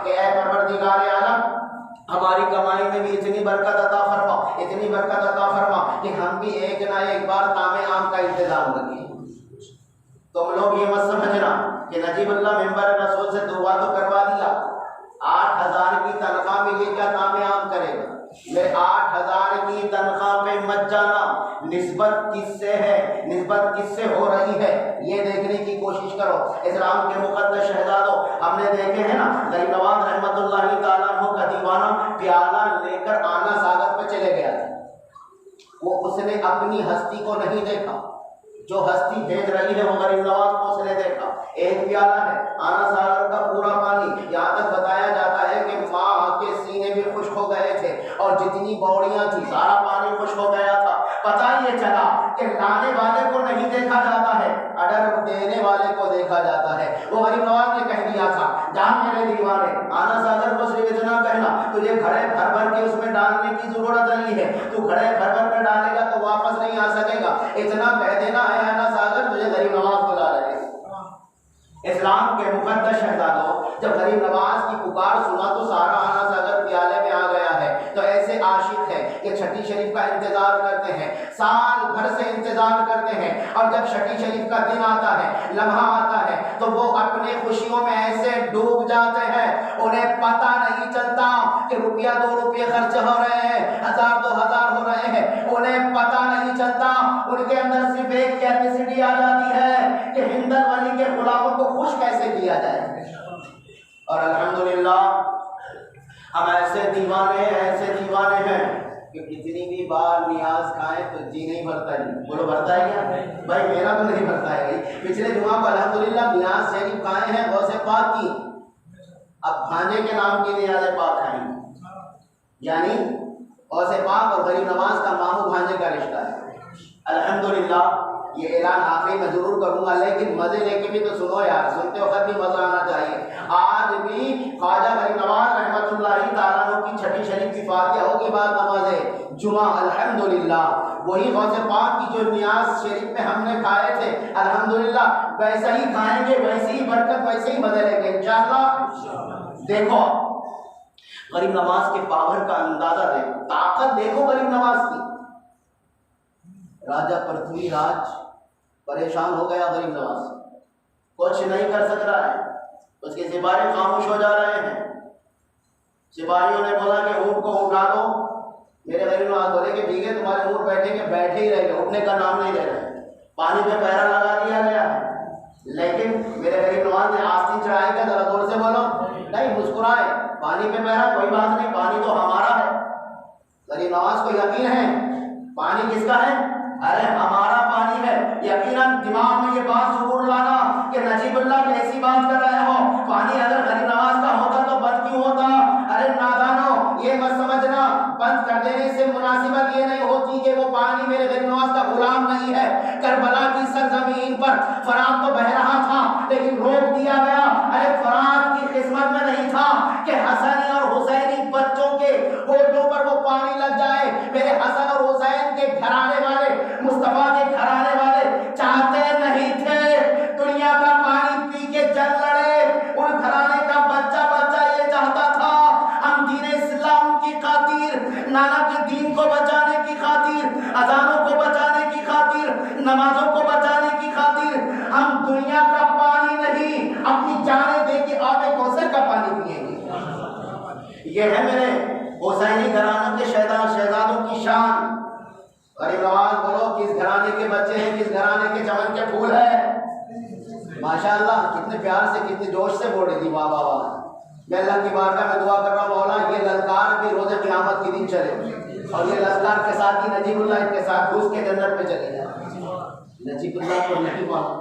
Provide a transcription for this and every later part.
کہ اے پروردگار عالم ہماری کمائی میں بھی اتنی برکت عطا فرما، اتنی برکت عطا فرما کہ ہم بھی ایک نہ ایک بار طعام عام کا انتظام رکھیں۔ تم لوگ یہ مت سمجھنا کہ نجیب اللہ ممبر رسول سے دعا تو کروا دیا، 8,000 کی تنخواہ میں یہ کیا طعام عام کرے گا؟ یہ 8,000 کی تنخواہ پہ مت جانا، نسبت کس سے ہے، نسبت کس سے ہو رہی ہے، یہ دیکھنے کی کوشش کرو۔ اسلام کے مقدس شہزادوں، ہم نے دیکھے ہیں نا غریب نواز رحمۃ اللہ تعالیٰ عنہ کا دیوانہ پیالہ لے کر آنا ساگر پہ چلے گیا تھا، وہ اس نے اپنی ہستی کو نہیں دیکھا، جو ہستی بھیج رہی ہے وہ غریب نواز کو اس نے دیکھا۔ ایک پیالہ ہے آنا ساگر کا پورا پانی، یہاں تک بتایا جاتا ہے کہ ماں کے سینے بھی خشک ہو گئے تھے اور جتنی بوڑیاں تھی سارا پانی خشک ہو گیا تھا۔ پتہ یہ چلا کہ لانے والے کو نہیں دیکھا جاتا ہے، آرڈر دینے والے کو دیکھا جاتا ہے۔ وہ غریب نواز نے کہہ دیا تھا جان میرے دیوانے، آنا ساگر کو صرف اتنا کہنا تجھے گھڑے بھر بھر کے اس میں ڈالنے کی ضرورت نہیں ہے، تو گھڑے بھر بھر کے ڈالے گا تو واپس نہیں آ سکے گا، اتنا کہہ دینا ہے آنا ساگر تجھے غریب نواز بلا رہے ہیں۔ اسلام کے مقدس شہزادوں، جب غریب نواز کی پکار سنا تو سارا آنا ساگر پیالے میں آ گیا ہے۔ تو ایسے عاشق ہیں کہ چھٹی شریف کا انتظار کرتے ہیں، سال بھر سے انتظار کرتے ہیں، اور جب چھٹی شریف کا دن آتا ہے، لمحہ آتا ہے، تو وہ اپنے خوشیوں میں ایسے ڈوب جاتے ہیں انہیں پتہ نہیں چلتا کہ روپیہ 2 روپے خرچ ہو رہے ہیں، 1000 2000 ہو رہے ہیں، انہیں پتہ نہیں چلتا۔ ان کے اندر صرف ایک کیپیسٹی آ جاتی ہے کہ ہندر ولی کے غلاموں کو خوش کیسے کیا جائے۔ اور الحمدللہ ہم ایسے دیوانے ہیں کہ کتنی بھی بار نیاز کھائیں تو جی نہیں بھرتا ہے۔ بولو بھرتا ہے کیا بھائی؟ میرا تو نہیں بھرتا ہے۔ پچھلے جمعہ کو الحمدللہ نیاز شریف کھائے ہیں غوث پاک کی، اب بھانجے کے نام کی نیاز پاک کھائیں، یعنی غوث پاک اور غریب نواز کا ماموں بھانجے کا رشتہ ہے۔ الحمدللہ یہ اعلان آخری میں ضرور کروں گا، لیکن مزے لے کے بھی تو سنو یار، سنتے وقت بھی مزہ آنا چاہیے۔ آج بھی خواجہ غریب نواز رحمۃ اللہ تعالیٰ عنہ کی چھٹی شریف کی فاتحہ ہوگی بعد نماز جمعہ، الحمدللہ وہی غوث پاک کی جو نیاز شریف میں ہم نے کھائے تھے الحمدللہ ویسا ہی کھائیں گے، ویسی ہی برکت، ویسے ہی مزے لیں گے انشاءاللہ۔ دیکھو غریب نواز کے پاور کا اندازہ دیکھو، طاقت دیکھو غریب نواز کی۔ راجہ پرتھوی راج پریشان ہو گیا غریب نواز، کچھ نہیں کر سک رہا ہے، اس کے سپاہی خاموش ہو جا رہے ہیں۔ سپاہیوں نے بولا کہ اونٹ کو اٹھا دو، میرے غریب نواز بولے کہ ٹھیک ہے تمہارے اونٹ بیٹھیں گے، بیٹھے ہی رہے گا، اٹھنے کا نام نہیں لے رہے۔ پانی پہ پہرا لگا دیا گیا ہے، لیکن میرے غریب نواز نے آستین چڑھائی کا ذرا زور سے بولو، نہیں مسکرائے، پانی پہ پہرا کوئی بات نہیں، پانی تو ہمارا ہے۔ غریب نواز کو یقین ہے پانی کس کا ہے؟ ارے ہمارا پانی ہے۔ یقیناً دماغ میں یہ بات ضرور لانا کہ نجیب اللہ کیسی بات کر رہے ہو، پانی اگر غریب نواز کا ہوتا تو بند کیوں ہوتا؟ ارے نادانو یہ مت سمجھنا بند کر دینے سے مناسبت یہ نہیں ہوتی کہ وہ پانی میرے غریب نواز کا غلام نہیں ہے۔ کربلا کی سرزمین پر فرات تو بہ رہا تھا لیکن روک دیا گیا۔ ارے فرات کی قسمت میں نہیں تھا کہ حسنی اور حسینی بچوں کے ہونٹوں پر وہ پانی لگ جائے۔ میرے حسن اور حسین کے گھرانے والے، مصطفیٰ کے گھرانے والے چاہتے نہیں تھے دنیا کا پانی پی کے جل لڑے۔ ان گھرانے کا بچہ یہ چاہتا تھا ہم دین اسلام کی خاطر، نانا کے دین کو بچانے کی خاطر، اذانوں کو بچانے کی خاطر، نمازوں کو بچانے کی خاطر ہم دنیا کا پانی نہیں اپنی جانیں دے کے آب کوثر کا پانی پیئیں گے۔ یہ ہے میرے حسینی گھرانوں کے شہزادوں کی شان۔ غریب نواز بولو کس گھرانے کے بچے ہیں، کس گھرانے کے چمن کے پھول ہیں؟ ماشاءاللہ کتنے پیار سے کتنے جوش سے بول رہی تھی، واہ واہ واہ۔ میں اللہ کی بارگاہ میں دعا کر رہا ہوں مولا یہ للکار بھی روز قیامت کے دن چلے، اور یہ للکار کے ساتھ ہی نجیب اللہ ان کے ساتھ گھس کے جنت میں چلے جائے۔ نجیب اللہ کو نہیں مانو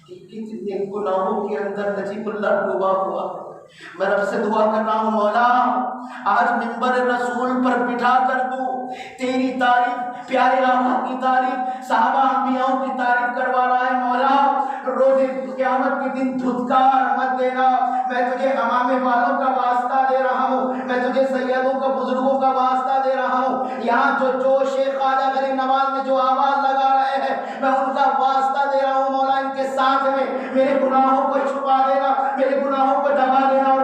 کہ کتنے گناہوں کے اندر نجیب اللہ ڈوبا ہوا۔ میں رب سے دعا کر رہا ہوں مولا آج منبر رسول پر بٹھا کر دوں تیری تعریف، پیارے آقا کی تعریف، صحابہ انبیاء کی تعریف کروا رہا ہے مولا، روز قیامت کے دن دھتکار مت دینا۔ میں تجھے امامے والوں کا واسطہ دے رہا ہوں، میں تجھے سیدوں کا بزرگوں کا واسطہ دے رہا ہوں، یہاں جو جوش خواجہ غریب نواز میں جو آواز لگا رہے ہیں میں ان کا واسطہ دے رہا ہوں مولا، ان کے ساتھ میں میرے گناہوں کو چھپا دینا، میرے گناہوں کو دبا دینا اور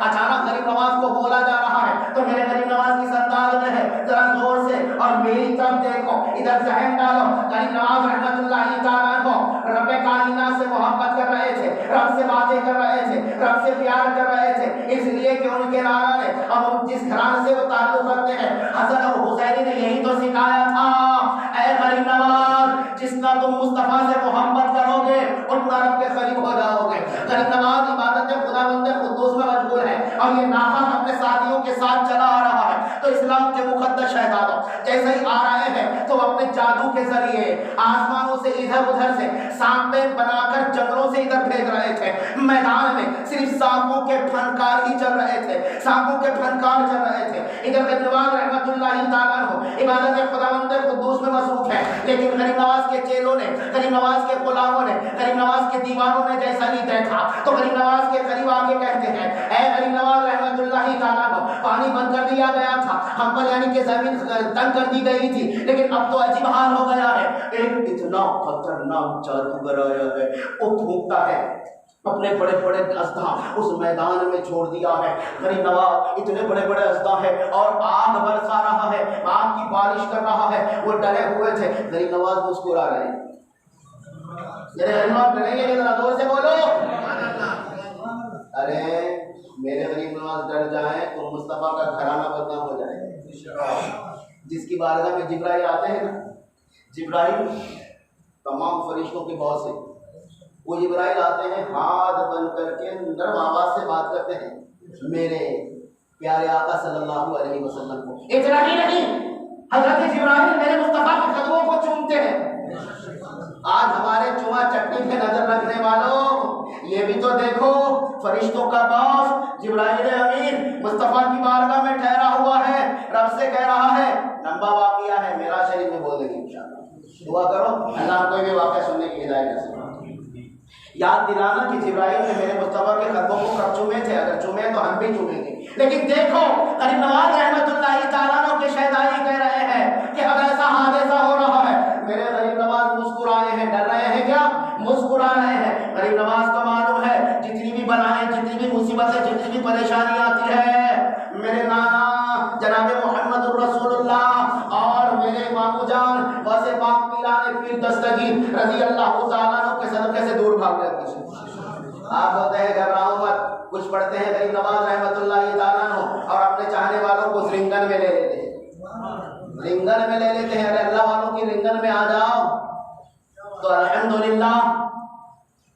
اچانک غریب نواز کو بولا جا رہا ہے تو میرے غریب نواز کی انداز میں ہے ذرا زور سے اور میری طرف دیکھو, ادھر ذہن ڈالو. غریب نواز رحمت اللہ تعالیٰ کو رب کائنات سے محبت کر رہے تھے, رب سے باتیں کر رہے تھے, رب سے پیار کر رہے تھے, اس لیے کہ ان کے نانا نے اب جس گھرانے سے وہ تعلق رکھتے ہیں حسن اور حسین نے یہی تو سکھایا تھا, اے غریب نواز جتنا تم مصطفیٰ سے محبت کرو گے اتنا رب کے قریب ہو جاؤ گے. غریب نواز عبادت خداوند قدوس میں مشغول ہے اور یہ ناپاک اپنے ساتھیوں کے ساتھ چلا آ رہا ہے. تو اسلام کے مقدس شہزادوں جیسے ہی آ رہے ہیں تو اپنے جادو کے ذریعے آسمانوں سے ادھر ادھر سے سانپے بنا کر جنگلوں سے ادھر بھیج رہے تھے. میدان میں صرف سانپوں کے فنکار ہی چل رہے تھے, سانپوں کے فنکار چل رہے تھے. ادھر غریب نواز رحمت اللہ تعالیٰ ہو عبادت خداوند قدوس میں مصروف ہے, لیکن غریب نواز کے چیلوں نے, غریب نواز کے غلاموں نے, غریب نواز کے دیوانوں نے جیسا نہیں دیکھا تو غریب نواز کے قریب آگے کہتے ہیں, اے غریب نواز رحمت اللہ تعالیٰ کو پانی بند کر دیا گیا تھا ہم پر, یعنی کہ زمین تنگ کر دی گئی تھی, لیکن اب تو عجیب حال ہو گیا ہے. ایک اتنا خطرناک جادوگر آیا ہے, وہ تھوکتا ہے اپنے بڑے بڑے اسدھا اس میدان میں چھوڑ دیا ہے. غریب نواز اتنے بڑے بڑے اسدھا ہے اور آگ برسا رہا ہے, آگ کی بارش کر رہا ہے, وہ ڈرے ہوئے تھے. غریب نواز مسکرا رہے ہیں. میرے غریب نواز ڈرے ہیں, ذرا زور سے بولو. ارے میرے غریب نواز ڈر جائیں تو مصطفیٰ کا گھرانہ بدنام ہو جائے. جس کی بارگاہ میں جبرائیل آتے ہیں نا, جبرائیل تمام فرشتوں کے باس ہے, وہ جبرائیل آتے ہیں ہاتھ بن کر کے نرم آواز سے بات کرتے ہیں میرے پیارے آقا صلی اللہ علیہ وسلم کو. اتنا ہی نہیں, حضرت جبرائیل میرے مصطفیٰ کے قدموں کو چومتے ہیں. آج ہمارے چوما چٹنی پہ نظر رکھنے والوں یہ بھی تو دیکھو, فرشتوں کا باس جبرائیل امین مصطفیٰ کی بارگاہ میں ٹھہرا ہوا ہے, رب سے کہہ رہا ہے, لمبا واقعہ ہے میرا شریف میں بول دیں گے انشاءاللہ. دعا کرو اللہ کوئی بھی واقعہ سننے کی ہدایت نصیب. یاد دلانا کہ جبرائیل نے میرے مصطفیٰ کے قدموں کو کب چومے تھے, اگر چومے تو ہم بھی چومیں گے. لیکن دیکھو غریب نواز رحمت اللہ تعالیٰ کے شہزادی کہہ رہے ہیں کہ اب ایسا حادثہ ہو رہا ہے. میرے غریب نواز مسکرائے ہیں, ڈر رہے ہیں کیا, مسکرا رہے ہیں. غریب نواز کو معلوم ہے جتنی بھی بلائیں, جتنی بھی مصیبتیں, جتنی بھی پریشانی آتی ہے میرے نانا جناب محمد الرسول اللہ اور میرے مامو جان ویسے پاک میران پیر دستگیر رضی اللہ تعالیٰ کے صدقے سے دور بھاگ جاتے ہیں. آپ ہوتے ہیں گھبراؤ مت, کچھ پڑھتے ہیں غریب نواز رحمت اللہ تعالیٰ اور اپنے چاہنے والوں کو رنگن میں لے لیتے ہیں, رنگن میں لے لیتے ہیں. ارے اللہ والوں کی رنگن میں آ جاؤ تو الحمدللہ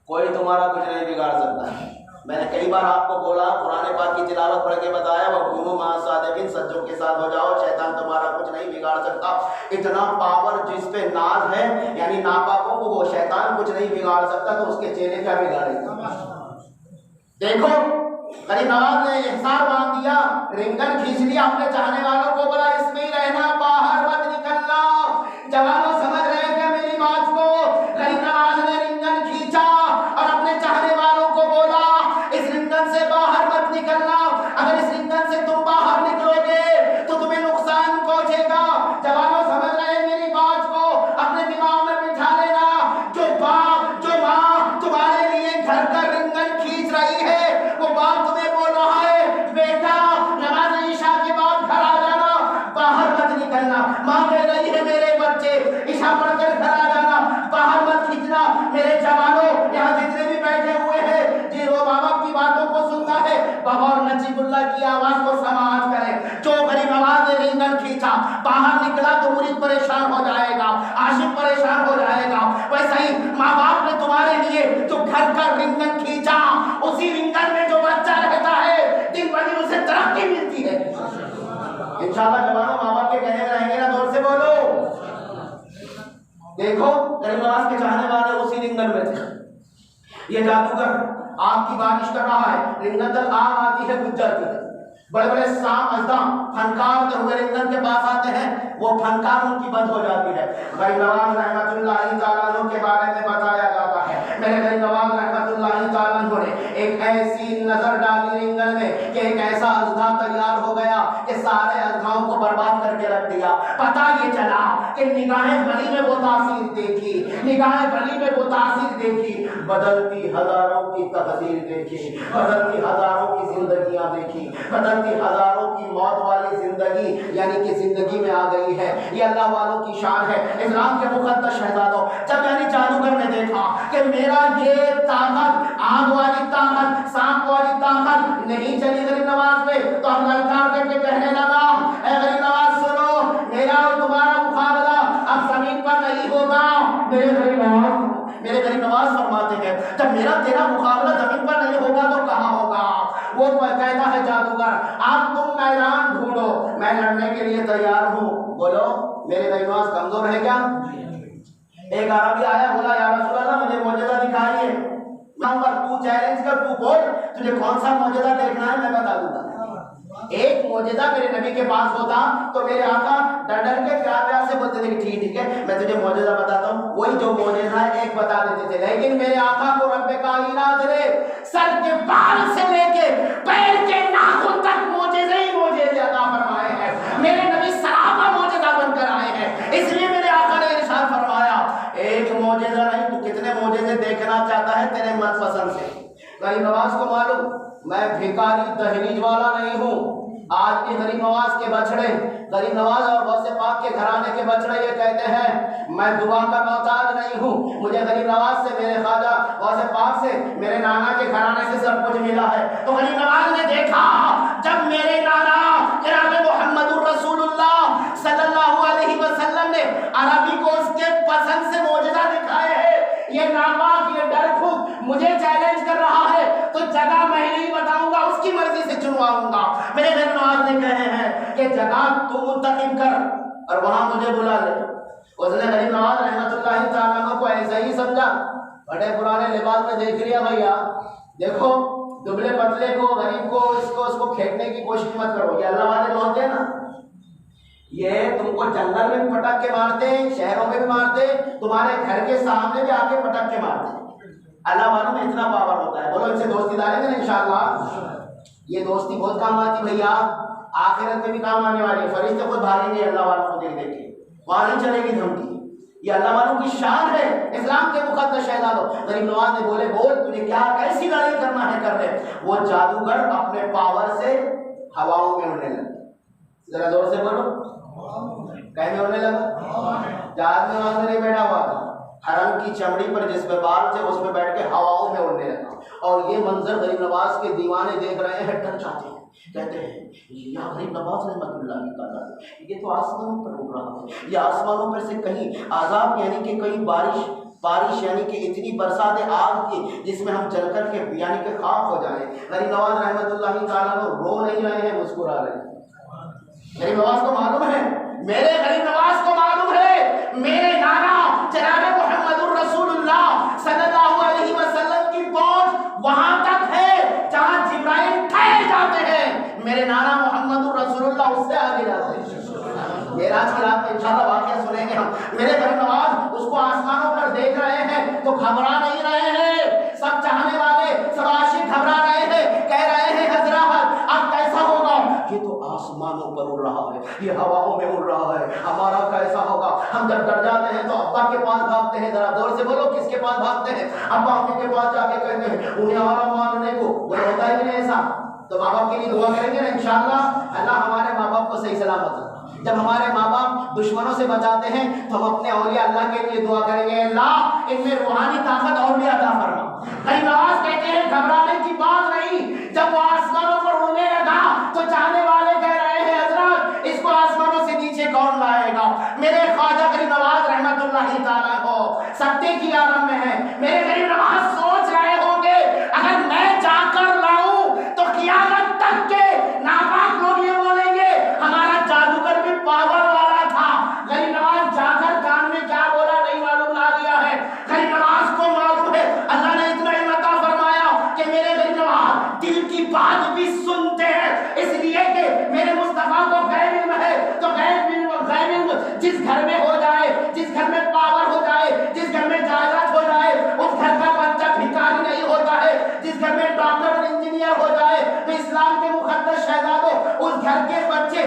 کوئی تمہارا کچھ نہیں بگاڑ سکتا ہے. میں نے کئی بار آپ کو بولا, قرآن پاک کی تلاوت پڑھ کے بتایا, وَكُونُوا مَعَ الصَّادِقِينَ, سچوں کے ساتھ ہو جاؤ, شیطان تمہارا کچھ نہیں بگاڑ سکتا. اتنا پاور جس پہ ناز ہے, یعنی ناپاکوں کو وہ شیطان کچھ نہیں بگاڑ سکتا, تو اس کے چہرے کیا بگاڑے گا. دیکھو غریب نواز نے احسان باندھ دیا, رنگن کھینچ لیا, اپنے چاہنے والوں کو بولا اس میں ہی رہنا, باہر مت نکلنا. جوانوں سمجھ رہے تھے میری بات کو. غریب نواز نے رنگن کھینچا اور اپنے چاہنے والوں کو بولا اس رنگن سے باہر مت نکلنا, اگر اس رنگن سے تم باہر نکلو گے تو تمہیں نقصان پہنچے گا. جوانوں سمجھ رہے میری بات کو, اپنے دماغ میں بٹھا لینا, جو باپ جو ماں تمہارے لیے گھر کا رنگن کھینچ رہی ہے وہ باپ تمہیں بول رہا ہے بیٹا نماز عشاء کے بعد گھر آ جانا, باہر مت نکلنا. ماں کہہ رہی ہے میرے بچے عشاء پڑھ کر گھر آ جانا, باہر مت کھینچنا. میرے جوانوں یہاں جتنے بھی بیٹھے ہوئے ہیں جی وہ ماں باپ کی باتوں کو سنتا ہے, بابا اور نجیب اللہ کی آواز کو سماعت کریں. جو غریب نواز نے رنگن کھینچا باہر نکلا تو مرید پریشان ہو جائے گا, عاشق پریشان ہو جائے گا. ویسا ہی ماں باپ نے تمہارے لیے جو گھر کا رنگن کھینچا, اسی رنگن میں جو بچہ رہتا ہے دن بہ دن اسے ترقی ملتی ہے. انشاءاللہ جوانوں ماں باپ کے کہنے رہیں گے نا, زور سے بولو. دیکھو غریب نواز کے چاہنے والے اسی رنگن میں تھے. یہ جادوگر آگ کی بارش کر رہا ہے, رنگن تک آگ آتی ہے بجھ جاتی ہے. بڑے بڑے سام ازدام فنکار جو ہوئے رنگن کے پاس آتے ہیں, وہ فنکار ان کی بند ہو جاتی ہے. غریب نواز رحمت اللہ تعالیٰ کے بارے میں بتایا جاتا ہے, میرے غریب نواز رحمت اللہ تعالیٰ نے ایک ایسی نظر ڈالی رنگن میں کہ ایک ایسا ازدہ تیار ہو گیا کہ سارے ادھاؤں کو برباد کر کے رکھ دیا. پتہ یہ چلا کہ نگاہ بلی میں وہ تاثیر دیکھی, نگاہ بلی میں وہ تاثیر دیکھی, بدلتی ہزاروں کی تقدیر دیکھی, بدلتی ہزاروں کی زندگیاں دیکھی, بدلتی ہزاروں کی موت والی زندگی یعنی کہ زندگی میں آ گئی ہے. یہ اللہ والوں کی شان ہے. اسلام کے مقدس شہزادوں, جب یعنی جادوگر نے دیکھا کہ میرا یہ طاقت, آگ والی طاقت, سانپ والی طاقت نہیں چلی غریب نواز پہ, تو ہم للکار کر کے کہنے لگا, اے غریب نواز سنو, میرا اور تمہارا مقابلہ اب زمین پر نہیں ہوگا. میرے غریب نواز فرماتے ہیں جب میرا تیرا مقابلہ زمین پر نہیں ہوگا تو کہاں ہوگا؟ وہ کہتا ہے جادوگر, اب تم میدان ڈھونڈو, میں لڑنے کے لیے تیار ہوں. بولو میرے غریب نواز کمزور ہے کیا؟ ایک عربی آیا, بولا یا رسول اللہ مجھے معجزہ دکھائیے. تو چیلنج کر, تو بول تجھے کون سا معجزہ دیکھنا ہے میں بتا دوں گا. ایک معجزہ میرے نبی کے پاس ہوتا تو میرے آقا ڈر ڈر کے پیار پیار سے بولتے تھے کہ ٹھیک ہے میں تجھے معجزہ بتاتا ہوں. وہی جو معجزہ ہے ایک بتا دیتے تھے, لیکن میرے آقا کو رب کائنات نے سر کے بال سے لے کے پیر کے ناخن تک معجزے ہی معجزے عطا فرمائے ہیں. میرے نبی صحابہ معجزہ بن کر آئے ہیں, اس لیے میرے آقا نے ارشاد فرمایا ایک معجزہ نہیں تو کتنے معجزے دیکھنا چاہتا ہے تیرے من پسند سے. غریب نواز کو معلوم میں بھیکاری دہلیز والا نہیں ہوں. آج بھی غریب نواز کے بچڑے, غریب نواز اور غوث پاک کے گھرانے کے بچڑے یہ کہتے ہیں میں دعا کا محتاج نہیں ہوں, مجھے غریب نواز سے, میرے خواجہ غوث پاک سے, میرے نانا کے گھرانے سے سب کچھ ملا ہے. تو غریب نواز نے دیکھا جب میرے نانا جناب محمد رسول اللہ صلی اللہ علیہ وسلم نے عربی کو اس کے پسند سے معجزہ دکھائے ہیں, یہ ناپاک, یہ ڈر پھوک مجھے چیلنج کر رہا ہے تو جگہ میں نہیں بتاؤں گا, اس کی مرضی سے چنواؤں گا. میرے غریب نواز نے کہے ہیں کہ جگہ تو منتخب کر اور وہاں مجھے بلا لے. اس نے غریب نواز رحمۃ اللہ تعالیٰ کو ایسا ہی سمجھا, بڑے پرانے لباس میں دیکھ لیا بھیا, دیکھو دبلے پتلے کو, غریب کو, اس کو کھینچنے کی کوشش مت کرو. یہ اللہ والے جو ہوتے ہیں نا, یہ تم کو جنگل میں بھی پٹک کے مارتے, شہروں میں بھی مارتے, تمہارے گھر کے سامنے بھی آ کے پٹک کے مارتے. اللہ والوں میں اتنا پاور ہوتا ہے. بولو ان سے دوستی داریں گے نا انشاءاللہ. یہ دوستی بہت کام آتی بھیا, آخرت میں بھی کام آنے والی ہے. فرشتے خود بھاگیں گے اللہ والوں کو دیکھ کے, وہاں نہیں چلے گی دھمکی. یہ اللہ والوں کی شان ہے, اسلام کے مقدس شہزادوں. غریب نواز نے بولے بول تجھے کیا کیسی لڑائی کرنا ہے کر لے. وہ جادوگر اپنے پاور سے ہواؤں میں اڑنے لگا. ذرا زور سے بولو, کہیں اڑنے لگا. جہاز میں وہاں نہیں بیٹھا ہوا تھا, حرم کی چمڑی پر جس پہ بال تھے اس پہ بیٹھ کے ہواؤں میں اڑنے لگا. اور یہ منظر غریب نواز کے دیوانے دیکھ رہے ہیں, ڈر جاتے ہیں, کہتے ہیں یا غریب نواز رحمۃ اللہ تعالیٰ یہ تو آسمانوں پر اڑ رہا ہے, یہ آسمانوں پر سے کہیں عذاب یعنی کہ کہیں بارش یعنی کہ اتنی برسات آگ کی جس میں ہم جل کر کے یعنی کہ خاک ہو جائیں. غریب نواز رحمۃ اللہ تعالیٰ رو نہیں رہے ہیں, مسکرا رہے ہیں. غریب نواز کو معلوم ہے, میرے غریب نواز کو معلوم ہے میرے نانا جناب محمد الرسول اللہ صلی اللہ علیہ وسلم کی پہنچ وہاں تک ہے جہاں جبرائیل ٹھہر جاتے ہیں. میرے نانا محمد الرسول اللہ اس سے آگے جاتے ہیں. معراج کی رات میں انشاءاللہ واقعہ سنیں گے ہم. میرے غریب نواز اس کو آسمانوں پر دیکھ رہے ہیں تو گھبرا نہیں رہے ہیں. سب چاہنے والے, سب عاشق گھبرا رہے ہیں, کہہ رہے ہیں حضرت اب کیسا ہوگا, یہ تو آسمانوں پر اڑ رہا ہے, یہ ہواؤں میں اڑ رہا ہے, ہمارا کیسا ہوگا. ہم جب ڈر جاتے ہیں تو ابا کے پاس بھاگتے ہیں. ذرا زور سے بولو کس کے پاس بھاگتے ہیں. ابا امی کے پاس جا کے کہتے ہیں انہیں آرام ماننے کو, وہ ہوتا ہی نہیں ایسا. تو ماں باپ کے لیے دعا کریں گے نا انشاءاللہ, اللہ ہمارے ماں باپ کو صحیح سلامت رکھے. جب ہمارے ماں باپ دشمنوں سے بچاتے ہیں تو ہم اپنے اولیاء اللہ کے لیے دعا کریں گے, اللہ ان میں روحانی طاقت اور بھی عطا فرما. غریب نواز کہتے ہیں گھبرانے کی بات نہیں. جب وہ آسمانوں پر اڑنے لگا تو چاہنے والے کہہ رہے ہیں حضرت اس کو آسمانوں سے نیچے کون لائے گا. میرے خواجہ غریب نواز رحمت اللہ تعالیٰ کو سکتے کی عالم میں ہے. میرے غریب نواز سوچ رہے ہوں گے اگر میں جا کر لاؤں تو قیامت تک کے ناپاک لوگ یہ بولیں گے ہمارا جادوگر بھی پاور والا تھا. غریب نواز جا کر کان میں کیا بولا نہیں معلوم, لا دیا ہے. غریب نواز کو معلوم ہے اللہ نے اتنا ہی عطا فرمایا کہ میرے غریب نواز دل کی بات بھی سنتے ہیں, اس لیے کہ میرے مصطفیٰ کو غیب علم ہے. تو غیب علم جس گھر میں ہو جائے, جس گھر میں پاور ہو جائے, جس گھر میں جائیداد ہو جائے, اس گھر کا بچہ بھکاری نہیں ہوتا ہے. جس گھر میں ڈاکٹر اور انجینئر ہو جائے تو اسلام کے مقدس شہزادوں اس گھر کے بچے